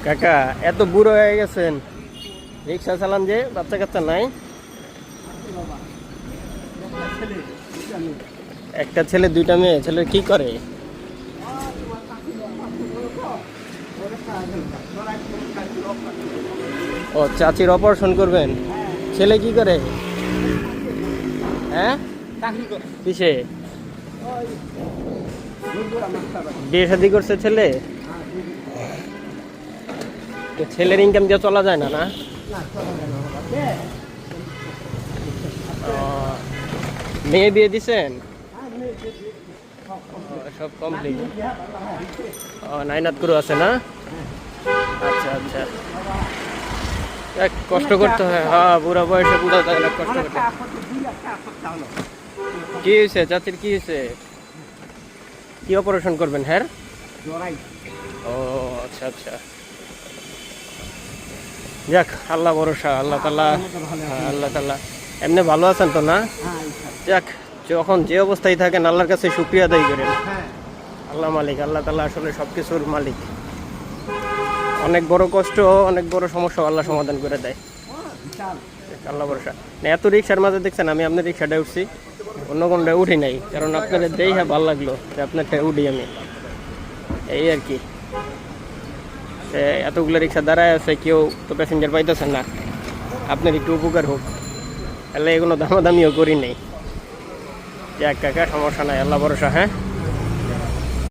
কাকা এত বুড়ো হয়ে গেছেন, রিক্সা চালান যে? বাচ্চা কাচ্চা নাই? একটা ছেলে দুইটা মেয়ে। ছেলে কি করে? ও চাচির অপারেশন করবেন। ছেলে কি করে? হ্যাঁ, কিসে? বিয়ে শাদি করছে ছেলে? তো ছেলের ইনকাম দিয়ে চলা যায় না? না ও, মেয়ে বিয়ে দিছেন? সব কমপ্লিট। ও নাইনাত করে আছে না? আচ্ছা আচ্ছা, কষ্ট করতে হয়। হ্যাঁ, বুড়া বয়সে বুড়া তাহলে কষ্ট করতে। কি হয়েছে চাচির? কি হয়েছে? কি অপারেশন করবেন? হ্যাঁ, ও আচ্ছা আচ্ছা, যাক আল্লাহ ভরসা, আল্লাহ তাআলা। আল্লাহ তাআলা এমনি ভালো আছেন তো? না যাক, যখন যে অবস্থায় থাকেন আল্লাহর কাছে শুকরিয়া আদায় করেন। আল্লাহ মালিক, আল্লাহ তাআলা আসলে সবকিছুর মালিক। অনেক বড় কষ্ট, অনেক বড় সমস্যা আল্লাহ সমাধান করে দেয়। আল্লাহ ভরসা। না, এত রিক্সার মাঝে দেখছেন আমি আপনার রিক্সাটায় উঠছি, অন্য কোনটায় উঠি নাই, কারণ আপনাদের দেই হ্যাঁ ভালো লাগলো যে আপনারটায় উঠি আমি, এই আর কি। এতগুলো রিক্সা দাঁড়ায় আছে, কেউ তো প্যাসেঞ্জার পাইতেছেন না, আপনার একটু উপকার হোক, তাহলে এগুলো দামাদামিও করি নেই। যাক কাকা, সমস্যা নাই, আল্লাহ ভরসা। হ্যাঁ।